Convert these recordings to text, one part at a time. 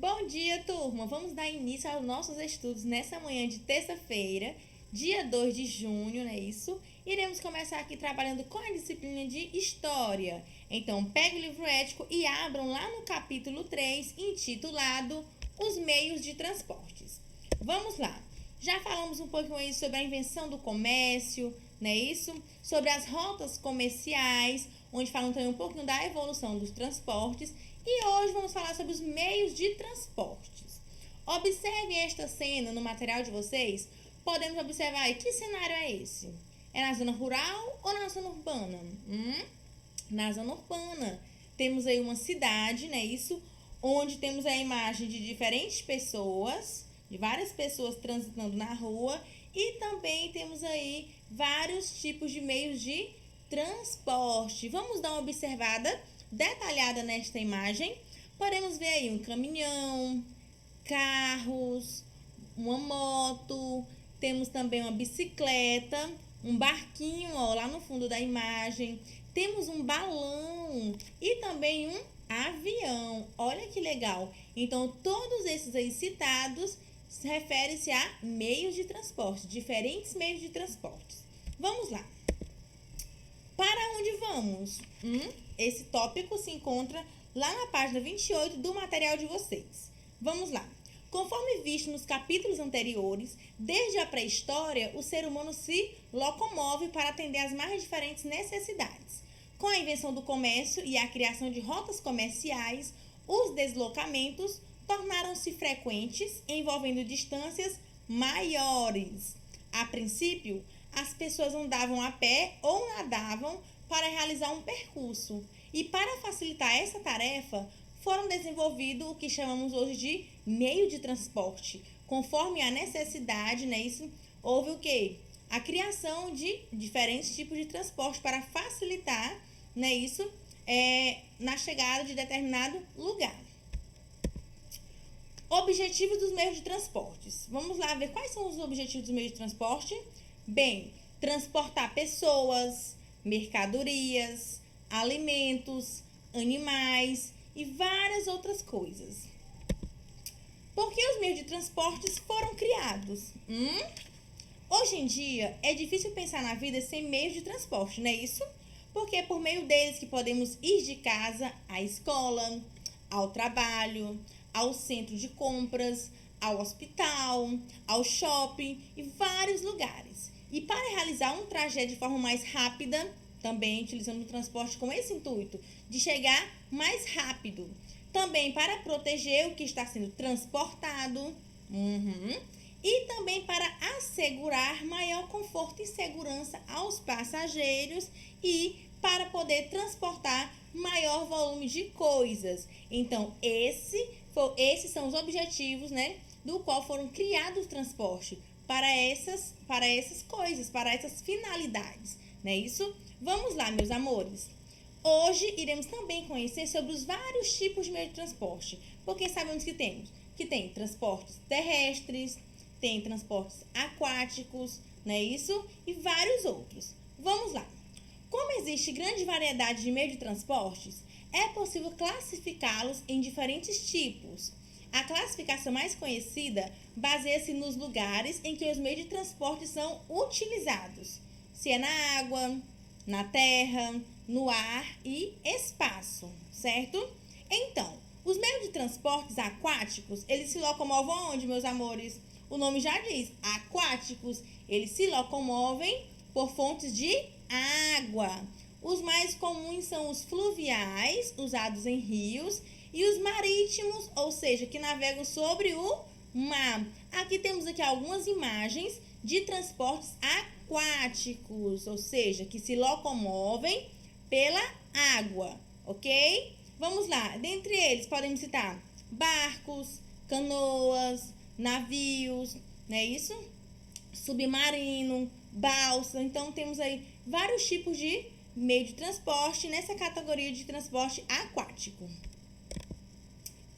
Bom dia, turma! Vamos dar início aos nossos estudos nessa manhã de terça-feira, dia 2 de junho, não é isso? Iremos começar aqui trabalhando com a disciplina de História. Então, pegue o livro ético e abram lá no capítulo 3, intitulado Os Meios de Transportes. Vamos lá! Já falamos um pouquinho aí sobre a invenção do comércio, não é isso? Sobre as rotas comerciais, onde falam também um pouquinho da evolução dos transportes. E hoje vamos falar sobre os meios de transportes. Observem esta cena no material de vocês. Podemos observar aí, que cenário é esse? É na zona rural ou na zona urbana? Na zona urbana. Temos aí uma cidade, não é isso? Onde temos a imagem de diferentes pessoas, de várias pessoas transitando na rua. E também temos aí vários tipos de meios de transporte. Vamos dar uma observada detalhada nesta imagem. Podemos ver aí um caminhão, carros, uma moto, temos também uma bicicleta, um barquinho, ó, lá no fundo da imagem, temos um balão e também um avião. Olha que legal! Então, todos esses aí citados referem-se a meios de transporte, diferentes meios de transporte. Vamos lá. Para onde vamos? Esse tópico se encontra lá na página 28 do material de vocês. Vamos lá. Conforme visto nos capítulos anteriores, desde a pré-história, o ser humano se locomove para atender às mais diferentes necessidades. Com a invenção do comércio e a criação de rotas comerciais, os deslocamentos tornaram-se frequentes, envolvendo distâncias maiores. A princípio, as pessoas andavam a pé ou nadavam para realizar um percurso. E para facilitar essa tarefa, foram desenvolvidos o que chamamos hoje de meio de transporte. Conforme a necessidade, né, isso, houve o quê? A criação de diferentes tipos de transporte para facilitar, né, isso, na chegada de determinado lugar. Objetivos dos meios de transportes. Vamos lá ver quais são os objetivos dos meios de transporte. Bem, transportar pessoas, mercadorias, alimentos, animais e várias outras coisas. Por que os meios de transportes foram criados? Hoje em dia é difícil pensar na vida sem meios de transporte, não é isso? Porque é por meio deles que podemos ir de casa à escola, ao trabalho, ao centro de compras, ao hospital, ao shopping e vários lugares. E para realizar um trajeto de forma mais rápida, também utilizando o transporte com esse intuito de chegar mais rápido. Também para proteger o que está sendo transportado. E também para assegurar maior conforto e segurança aos passageiros e para poder transportar maior volume de coisas. Então, esses são os objetivos, né, do qual foram criados o transporte para essas coisas, para essas finalidades, não é isso? Vamos lá, meus amores. Hoje iremos também conhecer sobre os vários tipos de meio de transporte, porque sabemos que tem transportes terrestres, tem transportes aquáticos, não é isso? E vários outros. Vamos lá. Como existe grande variedade de meios de transportes, é possível classificá-los em diferentes tipos. A classificação mais conhecida baseia-se nos lugares em que os meios de transporte são utilizados, se é na água, na terra, no ar e espaço, certo? Então, os meios de transportes aquáticos, eles se locomovem onde, meus amores? O nome já diz, aquáticos, eles se locomovem por fontes de água. Os mais comuns são os fluviais, usados em rios, e os marítimos, ou seja, que navegam sobre o mar. Aqui temos algumas imagens de transportes aquáticos, ou seja, que se locomovem pela água, ok? Vamos lá, dentre eles podemos citar barcos, canoas, navios, não é isso? Submarino, balsa. Então, temos aí vários tipos de meio de transporte nessa categoria de transporte aquático.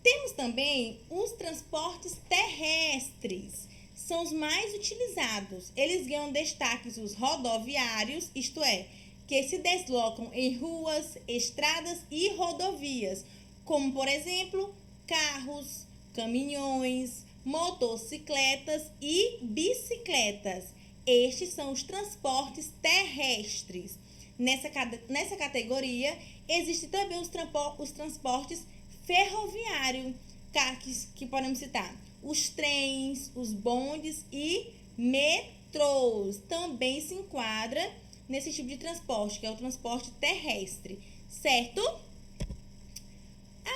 Temos também os transportes terrestres, são os mais utilizados. Eles ganham destaques os rodoviários, isto é, que se deslocam em ruas, estradas e rodovias, como por exemplo, carros, caminhões, motocicletas e bicicletas. Estes são os transportes terrestres. Nessa categoria, existem também os transportes ferroviários, que podemos citar os trens, os bondes e metrôs. Também se enquadra nesse tipo de transporte, que é o transporte terrestre, certo?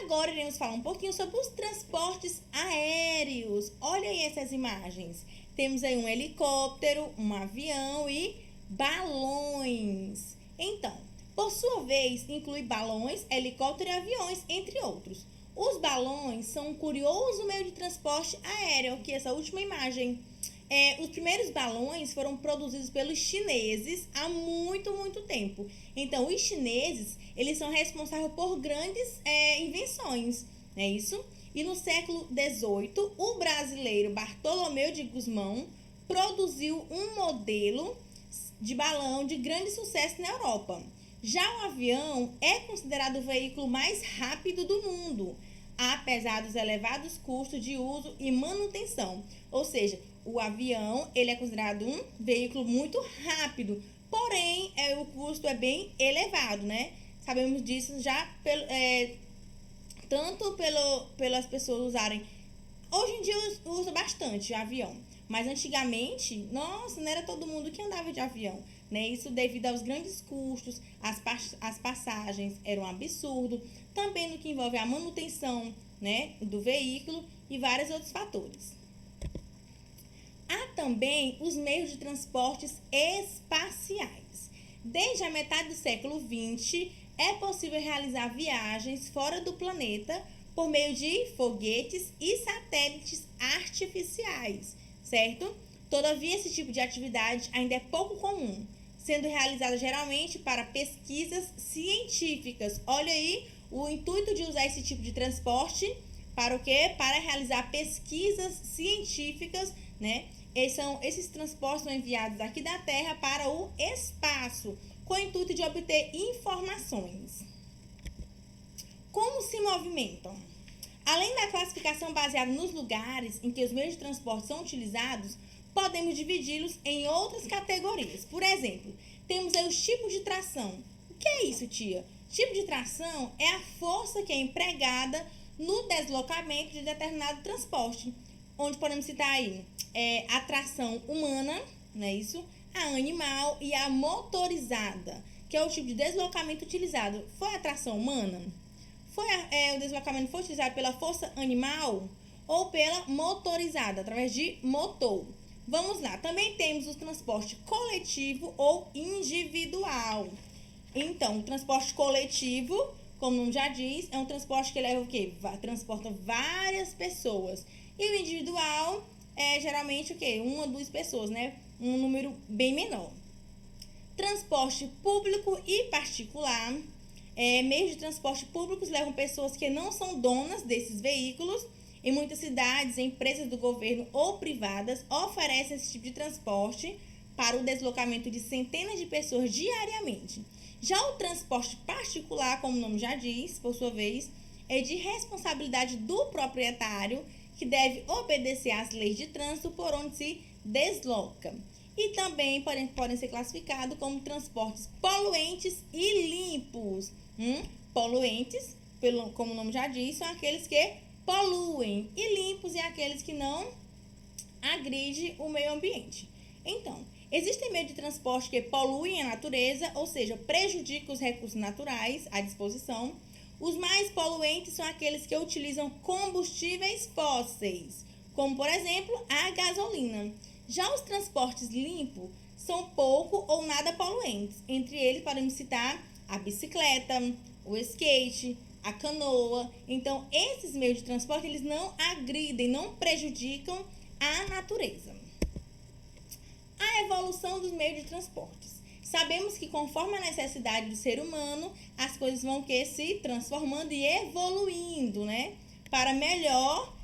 Agora iremos falar um pouquinho sobre os transportes aéreos. Olha aí essas imagens. Temos aí um helicóptero, um avião e balões. Então, por sua vez, inclui balões, helicóptero e aviões, entre outros. Os balões são um curioso meio de transporte aéreo, que essa última imagem. Os primeiros balões foram produzidos pelos chineses há muito tempo. Então, os chineses, eles são responsáveis por grandes invenções, não é isso? E no século XVIII, o brasileiro Bartolomeu de Gusmão produziu um modelo de balão de grande sucesso na Europa. Já o avião é considerado o veículo mais rápido do mundo, apesar dos elevados custos de uso e manutenção. Ou seja, o avião ele é considerado um veículo muito rápido, porém o custo é bem elevado, né? Sabemos disso já tanto pelas pessoas usarem. Hoje em dia usa bastante o avião, mas antigamente, nossa, não era todo mundo que andava de avião, né? Isso devido aos grandes custos, as passagens eram um absurdo, também no que envolve a manutenção, né, do veículo e vários outros fatores. Há também os meios de transportes espaciais. Desde a metade do século XX, é possível realizar viagens fora do planeta por meio de foguetes e satélites artificiais, certo? Todavia, esse tipo de atividade ainda é pouco comum, sendo realizada geralmente para pesquisas científicas. Olha aí o intuito de usar esse tipo de transporte para o quê? Para realizar pesquisas científicas, né? Esses transportes são enviados aqui da Terra para o espaço, com o intuito de obter informações. Como se movimentam? Além da classificação baseada nos lugares em que os meios de transporte são utilizados, podemos dividi-los em outras categorias. Por exemplo, temos aí os tipos de tração. O que é isso, tia? Tipo de tração é a força que é empregada no deslocamento de determinado transporte, onde podemos citar aí a tração humana, não é isso? A animal e a motorizada, que é o tipo de deslocamento utilizado. Foi a tração humana? O deslocamento foi utilizado pela força animal ou pela motorizada, através de motor? Vamos lá. Também temos o transporte coletivo ou individual. Então, o transporte coletivo, como o nome já diz, é um transporte que leva o quê? Transporta várias pessoas. E o individual é geralmente o quê? Uma ou duas pessoas, né? Um número bem menor. Transporte público e particular. Meios de transporte públicos levam pessoas que não são donas desses veículos. Em muitas cidades, empresas do governo ou privadas oferecem esse tipo de transporte para o deslocamento de centenas de pessoas diariamente. Já o transporte particular, como o nome já diz, por sua vez, é de responsabilidade do proprietário, que deve obedecer às leis de trânsito por onde se desloca. E também podem ser classificados como transportes poluentes e limpos. Poluentes, como o nome já diz, são aqueles que poluem, e limpos é aqueles que não agridem o meio ambiente. Então, existem meios de transporte que poluem a natureza, ou seja, prejudicam os recursos naturais à disposição. Os mais poluentes são aqueles que utilizam combustíveis fósseis, como, por exemplo, a gasolina. Já os transportes limpos são pouco ou nada poluentes. Entre eles, podemos citar a bicicleta, o skate, a canoa. Então, esses meios de transporte, eles não agridem, não prejudicam a natureza. A evolução dos meios de transportes. Sabemos que conforme a necessidade do ser humano, as coisas vão se transformando e evoluindo, né? Para melhor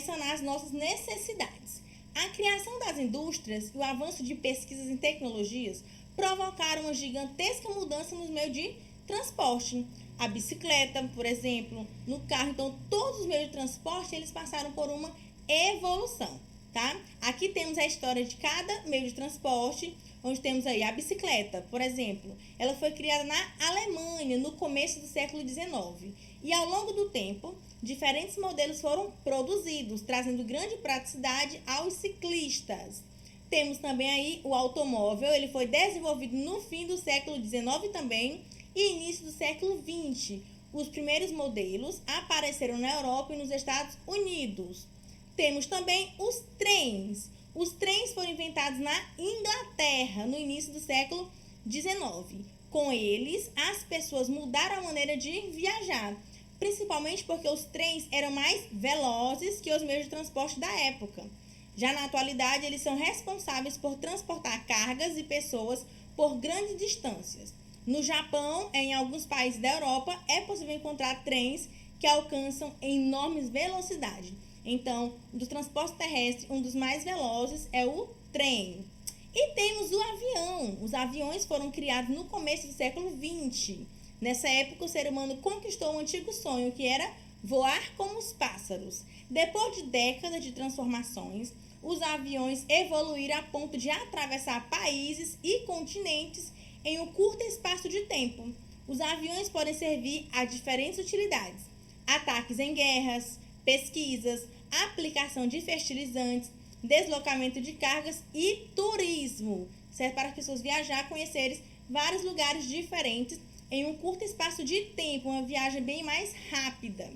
sanar as nossas necessidades. A criação das indústrias e o avanço de pesquisas em tecnologias provocaram uma gigantesca mudança nos meios de transporte. a bicicleta, por exemplo, no carro. Então, todos os meios de transporte, eles passaram por uma evolução, tá? Aqui temos a história de cada meio de transporte, onde temos aí a bicicleta, por exemplo. Ela foi criada na Alemanha, no começo do século XIX. E ao longo do tempo, diferentes modelos foram produzidos, trazendo grande praticidade aos ciclistas. Temos também aí o automóvel, ele foi desenvolvido no fim do século XIX também e início do século XX. Os primeiros modelos apareceram na Europa e nos Estados Unidos. Temos também os trens. Os trens foram inventados na Inglaterra no início do século XIX. Com eles, as pessoas mudaram a maneira de viajar, principalmente porque os trens eram mais velozes que os meios de transporte da época. Já na atualidade, eles são responsáveis por transportar cargas e pessoas por grandes distâncias. No Japão e em alguns países da Europa, é possível encontrar trens que alcançam enormes velocidades. Então, do transporte terrestre, um dos mais velozes é o trem. E temos o avião. Os aviões foram criados no começo do século XX. Nessa época, o ser humano conquistou um antigo sonho, que era voar como os pássaros. Depois de décadas de transformações, os aviões evoluíram a ponto de atravessar países e continentes em um curto espaço de tempo. Os aviões podem servir a diferentes utilidades: ataques em guerras, pesquisas, aplicação de fertilizantes, deslocamento de cargas e turismo. Serve para as pessoas viajar, conhecerem vários lugares diferentes em um curto espaço de tempo, uma viagem bem mais rápida.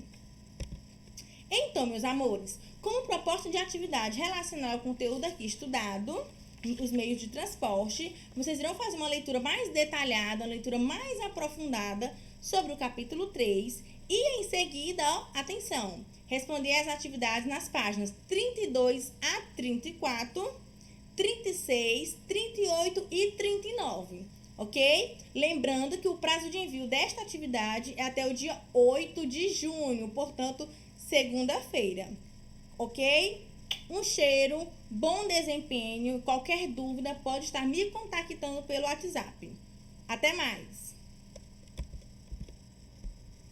Então, meus amores, como proposta de atividade relacionada ao conteúdo aqui estudado, os meios de transporte, vocês irão fazer uma leitura mais detalhada, uma leitura mais aprofundada sobre o capítulo 3 e, em seguida, atenção, responder as atividades nas páginas 32 a 34, 36, 38 e 39, ok? Lembrando que o prazo de envio desta atividade é até o dia 8 de junho, portanto, segunda-feira, ok? Um cheiro, bom desempenho. Qualquer dúvida pode estar me contactando pelo WhatsApp. Até mais!